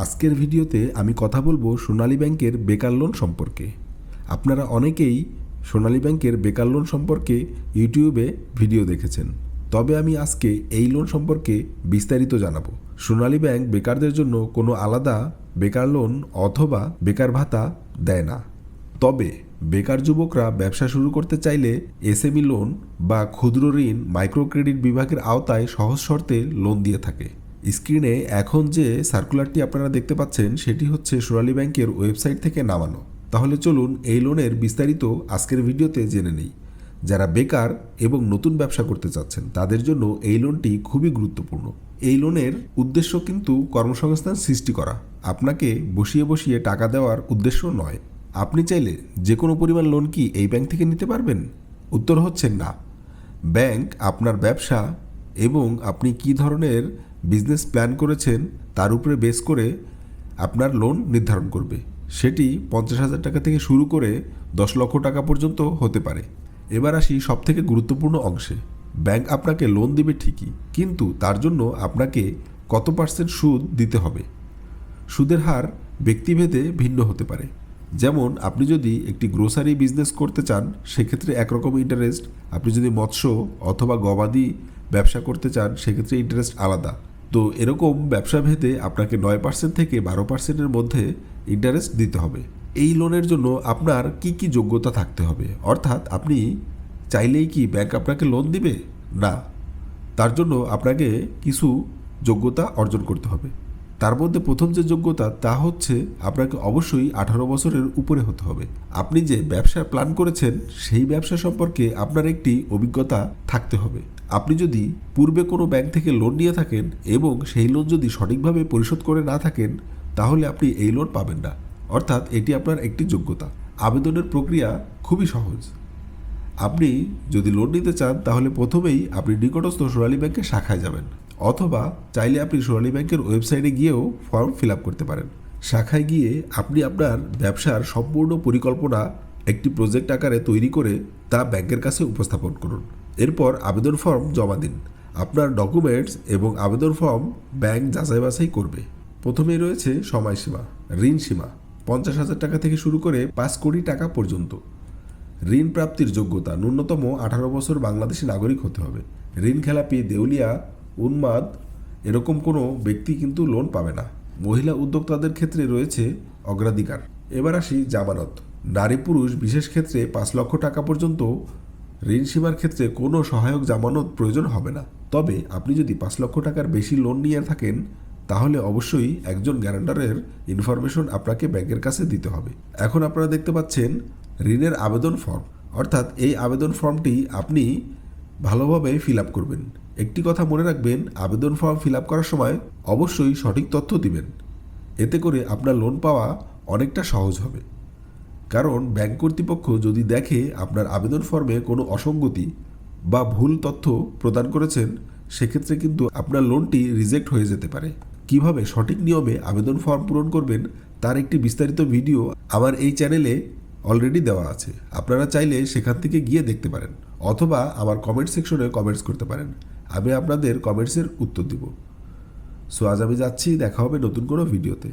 আজকের ভিডিওতে আমি কথা বলবো সোনালী ব্যাংকের বেকার লোন সম্পর্কে। আপনারা অনেকেই সোনালী ব্যাংকের বেকার লোন সম্পর্কে ইউটিউবে ভিডিও দেখেছেন, তবে আমি আজকে এই লোন সম্পর্কে বিস্তারিত জানাবো। সোনালী ব্যাংক বেকারদের জন্য কোনো আলাদা বেকার লোন অথবা বেকার ভাতা দেয় না, তবে বেকার যুবকরা ব্যবসা শুরু করতে চাইলে এসএমই লোন বা ক্ষুদ্র ঋণ মাইক্রো ক্রেডিট বিভাগের আওতায় সহজ শর্তে লোন দিয়ে থাকে। স্ক্রিনে এখন যে সার্কুলারটি আপনারা দেখতে পাচ্ছেন সেটি হচ্ছে সোনালী ব্যাংকের ওয়েবসাইট থেকে নামানো। তাহলে চলুন এই লোনের বিস্তারিত আজকের ভিডিওতে জেনে নেই। যারা বেকার এবং নতুন ব্যবসা করতে চাচ্ছেন তাদের জন্য এই লোনটি খুবই গুরুত্বপূর্ণ। এই লোনের উদ্দেশ্য কিন্তু কর্মসংস্থান সৃষ্টি করা, আপনাকে বসিয়ে বসিয়ে টাকা দেওয়ার উদ্দেশ্য নয়। আপনি চাইলে যে কোনো পরিমাণ লোন কি এই ব্যাংক থেকে নিতে পারবেন? উত্তর হচ্ছে না। ব্যাংক আপনার ব্যবসা এবং আপনি কি ধরনের বিজনেস প্ল্যান করেছেন তার উপরে বেস করে আপনার লোন নির্ধারণ করবে। সেটি 50,000 টাকা থেকে শুরু করে 10 লক্ষ টাকা পর্যন্ত হতে পারে। এবার আসি সবথেকে গুরুত্বপূর্ণ অংশে। ব্যাংক আপনাকে লোন দিবে ঠিকই, কিন্তু তার জন্য আপনাকে কত % সুদ দিতে হবে। সুদের হার ব্যক্তিভেদে ভিন্ন হতে পারে। যেমন আপনি যদি একটি গ্রোসারি বিজনেস করতে চান সেক্ষেত্রে একরকম ইন্টারেস্ট, আপনি যদি মৎস্য অথবা গবাদি ব্যবসা করতে চান সেক্ষেত্রে ইন্টারেস্ট আলাদা। তো এরকম ব্যবসা ভেদে আপনাকে 9% থেকে 12%-এর মধ্যে ইন্টারেস্ট দিতে হবে। এই লোনের জন্য আপনার কি কি যোগ্যতা থাকতে হবে, অর্থাৎ আপনি চাইলেই কি ব্যাংক আপনাকে লোন দিবে? না, তার জন্য আপনাকে কিছু যোগ্যতা অর্জন করতে হবে। তার মধ্যে প্রথম যে যোগ্যতা তা হচ্ছে আপনাকে অবশ্যই 18 বছরের উপরে হতে হবে। আপনি যে ব্যবসার প্ল্যান করেছেন সেই ব্যবসা সম্পর্কে আপনার একটি অভিজ্ঞতা থাকতে হবে। আপনি যদি পূর্বে কোনো ব্যাংক থেকে লোন নিয়ে থাকেন এবং সেই লোন যদি সঠিকভাবে পরিশোধ করে না থাকেন তাহলে আপনি এই লোন পাবেন না, অর্থাৎ এটি আপনার একটি যোগ্যতা। আবেদনের প্রক্রিয়া খুবই সহজ। আপনি যদি লোন নিতে চান তাহলে প্রথমেই আপনি নিকটস্থ সোনালী ব্যাংকের শাখায় যাবেন, অথবা চাইলে আপনি সোনালী ব্যাংকের ওয়েবসাইটে গিয়েও ফর্ম ফিল আপ করতে পারেন। শাখায় গিয়ে আপনি আপনার ব্যবসার সম্পূর্ণ পরিকল্পনা একটি প্রজেক্ট আকারে তৈরি করে তা ব্যাংকের কাছে উপস্থাপন করুন। এরপর আবেদন ফর্ম জমা দিন। আপনার ডকুমেন্টস এবং আবেদন ফর্ম ব্যাংক যাচাই বাছাই করবে। প্রথমেই রয়েছে সময়সীমা। ঋণ সীমা 50,000 টাকা থেকে শুরু করে 5 কোটি টাকা পর্যন্ত। ঋণ প্রাপ্তির যোগ্যতা ন্যূনতম 18 বছর বাংলাদেশি নাগরিক হতে হবে। ঋণ খেলাপি, দেউলিয়া, উন্মাদ এরকম কোনো ব্যক্তি কিন্তু লোন পাবে না। মহিলা উদ্যোক্তাদের ক্ষেত্রে রয়েছে অগ্রাধিকার। এবার আসি জামানত। নারী পুরুষ বিশেষ ক্ষেত্রে 5 লক্ষ টাকা পর্যন্ত ঋণ সীমার ক্ষেত্রে কোনো সহায়ক জামানত প্রয়োজন হবে না। তবে আপনি যদি 5 লক্ষ টাকার বেশি লোন নিয়ে থাকেন তাহলে অবশ্যই একজন গ্যারান্টারের ইনফরমেশন আপনাকে ব্যাংকের কাছে দিতে হবে। এখন আপনারা দেখতে পাচ্ছেন ঋণের আবেদন ফর্ম, অর্থাৎ এই আবেদন ফর্মটি আপনি ভালোভাবে ফিল আপ করবেন। একটি কথা মনে রাখবেন, আবেদন ফর্ম ফিল আপ করার সময় অবশ্যই সঠিক তথ্য দিবেন। এতে করে আপনার লোন পাওয়া অনেকটা সহজ হবে। কারণ ব্যাংক কর্তৃপক্ষ যদি দেখে আপনার আবেদন ফর্মে কোনো অসঙ্গতি বা ভুল তথ্য প্রদান করেছেন সেক্ষেত্রে কিন্তু আপনার লোনটি রিজেক্ট হয়ে যেতে পারে। কিভাবে সঠিক নিয়মে আবেদন ফর্ম পূরণ করবেন তার একটি বিস্তারিত ভিডিও আমার এই চ্যানেলে অলরেডি দেওয়া আছে। আপনারা চাইলে সেখান থেকে গিয়ে দেখতে পারেন, অথবা আমার কমেন্ট সেকশনে কমেন্টস করতে পারেন। আমি আপনাদের কমেন্টসের উত্তর দিব। সো আজ আমি যাচ্ছি, দেখা হবে নতুন কোনো ভিডিওতে।